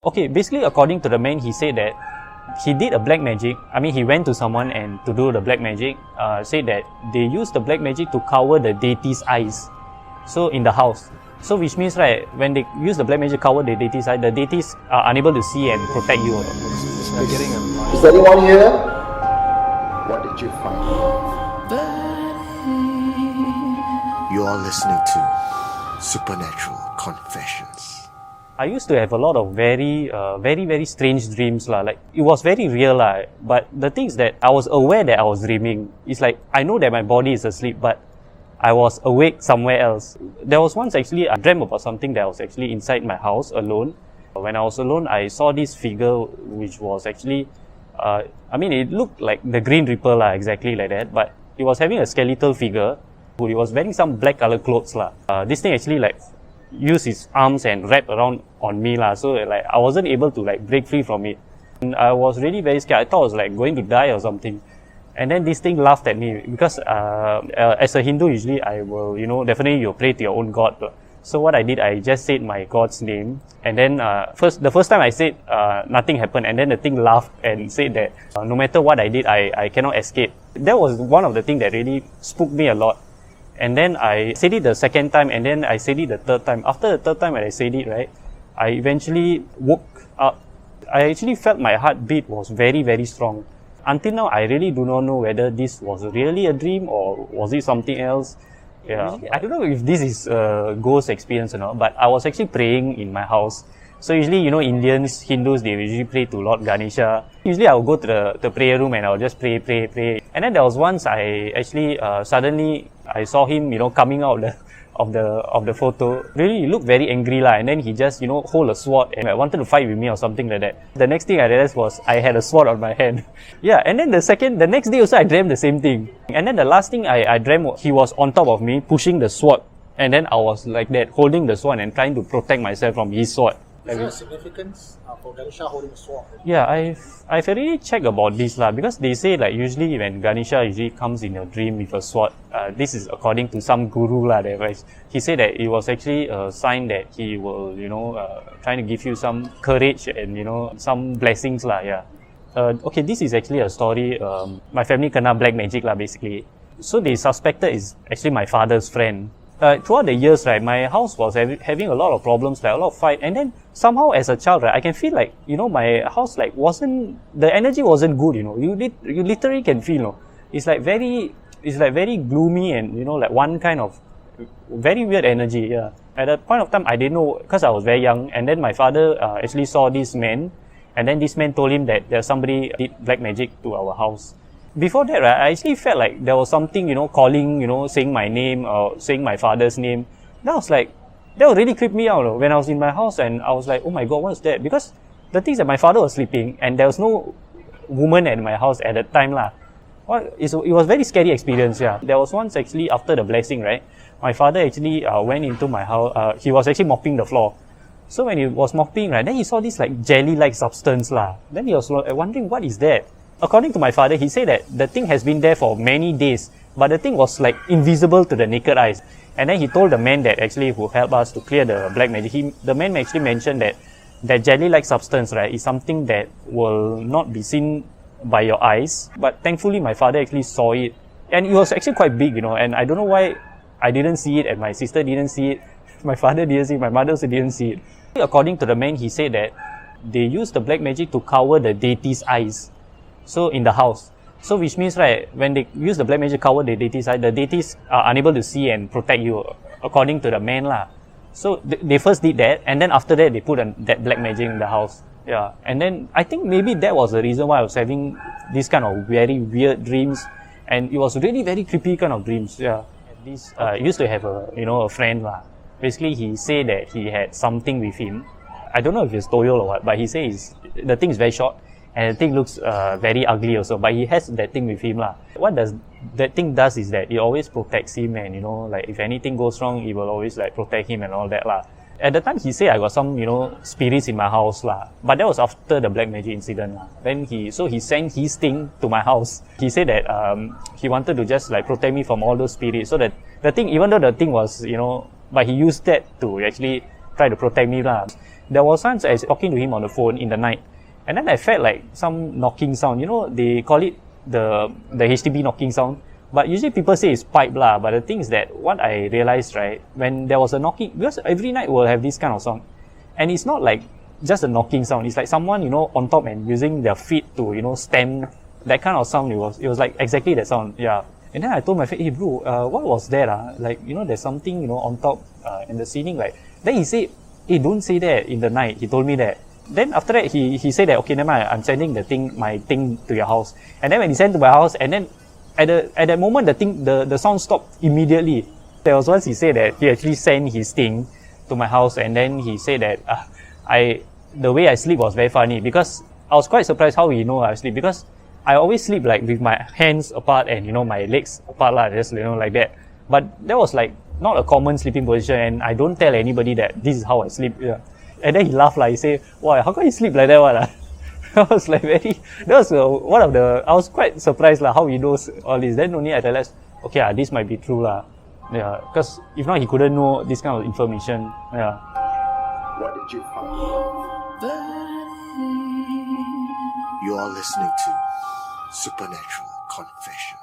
Okay, basically according to the man, he said that he did a black magic. I mean, he went to someone and to do the black magic, said that they used the black magic to cover the deity's eyes. So in the house. So which means, right, when they use the black magic cover the deity's eyes, the deities are unable to see and protect you. Is there anyone here? What did you find? You are listening to Supernatural Confessions. I used to have a lot of very strange dreams lah. Like it was very real lah. But the thing is that I was aware that I was dreaming. It's like I know that my body is asleep, but I was awake somewhere else. There was once actually I dreamt about something that I was actually inside my house alone. When I was alone, I saw this figure which was actually, it looked like the Green Reaper lah, exactly like that. But it was having a skeletal figure. He was wearing some black color clothes lah. This thing actually like used his arms and wrap around on me lah. So like I wasn't able to like break free from it. And I was really very scared. I thought I was like going to die or something. And then this thing laughed at me because as a Hindu, usually I will, definitely you pray to your own God. So what I did, I just said my God's name. And then the first time I said, nothing happened. And then the thing laughed and said that no matter what I did, I cannot escape. That was one of the things that really spooked me a lot. And then I said it the second time, and then I said it the third time. After the third time when I said it, right, I eventually woke up. I actually felt my heartbeat was very, very strong. Until now, I really do not know whether this was really a dream or was it something else. Yeah, I don't know if this is a ghost experience or not, but I was actually praying in my house. So usually, Indians, Hindus, they usually pray to Lord Ganesha. Usually I will go to the prayer room and I will just pray. And then there was once I actually, suddenly I saw him, coming out of the photo. Really, he looked very angry lah. And then he just, hold a sword and wanted to fight with me or something like that. The next thing I realized was I had a sword on my hand. Yeah, and then the next day also I dreamt the same thing. And then the last thing I dreamt, he was on top of me, pushing the sword. And then I was like that, holding the sword and trying to protect myself from his sword. Is there a significance for Ganesha holding a sword? Yeah, I've already checked about this lah, because they say like usually when Ganesha usually comes in your dream with a sword, this is according to some guru lah. He said that it was actually a sign that he will, trying to give you some courage and some blessings lah. Yeah. Okay, this is actually a story. My family kena black magic lah basically. So they suspected is actually my father's friend. Throughout the years, right, my house was having a lot of problems, like a lot of fight, and then somehow as a child, right, I can feel like, my house like the energy wasn't good, you literally can feel, it's like very gloomy and, like one kind of very weird energy, yeah. At that point of time, I didn't know, because I was very young, and then my father actually saw this man, and then this man told him that there's somebody did black magic to our house. Before that, right, I actually felt like there was something, calling, saying my name or saying my father's name. That really creeped me out when I was in my house, and I was like, oh my God, what's that? Because the thing is that my father was sleeping and there was no woman at my house at that time lah. It was very scary experience, yeah. There was once actually after the blessing, right, my father actually went into my house, he was actually mopping the floor. So when he was mopping, right, then he saw this like jelly-like substance lah. Then he was wondering, what is that? According to my father, he said that the thing has been there for many days, but the thing was like invisible to the naked eyes. And then he told the man that actually who helped us to clear the black magic, the man actually mentioned that jelly-like substance, right, is something that will not be seen by your eyes. But thankfully, my father actually saw it. And it was actually quite big, and I don't know why I didn't see it and my sister didn't see it. My father didn't see it, my mother also didn't see it. According to the man, he said that they used the black magic to cover the deity's eyes. So in the house. So which means, right, when they use the black magic cover the deity's eyes, the deities are unable to see and protect you, according to the man lah. So they first did that, and then after that they put that black magic in the house. Yeah. And then I think maybe that was the reason why I was having this kind of very weird dreams, and it was really very creepy kind of dreams. Yeah. This used to have a friend lah. Basically he said that he had something with him. I don't know if it's toyo or what, but he says the thing is very short. And the thing looks very ugly also, but he has that thing with him lah. What that thing does is that it always protects him, and like if anything goes wrong, it will always like protect him and all that lah. At the time he said I got some spirits in my house lah, but that was after the black magic incident lah. Then he sent his thing to my house. He said that he wanted to just like protect me from all those spirits. So that the thing, even though the thing was but he used that to actually try to protect me lah. there was once I was talking to him on the phone in the night, and then I felt like some knocking sound. You know, they call it the HDB knocking sound. But usually people say it's pipe lah. But the thing is that what I realized, right, when there was a knocking, because every night we'll have this kind of sound, and it's not like just a knocking sound. It's like someone, you know, on top and using their feet to, you know, stamp. That kind of sound. It was like exactly that sound. Yeah. And then I told my friend, hey bro, what was that? Like, you know, there's something, you know, on top in the ceiling. Like, then he said, hey, don't say that in the night. He told me that. Then after that, he said that, okay, never mind, I'm sending my thing to your house. And then when he sent to my house, and then at that moment, the sound stopped immediately. There was once he said that he actually sent his thing to my house, and then he said that the way I sleep was very funny, because I was quite surprised how he know I sleep, because I always sleep like with my hands apart and, you know, my legs apart lah, just, you know, like that. But that was like not a common sleeping position, and I don't tell anybody that this is how I sleep. Yeah. And then he laughed like, he said, wow, how can you sleep like that one? I was like that was one of the, I was quite surprised how he knows all this. Then only I realized, okay, this might be true lah. Yeah, because if not, he couldn't know this kind of information. Yeah. What did you find? You are listening to Supernatural Confessions.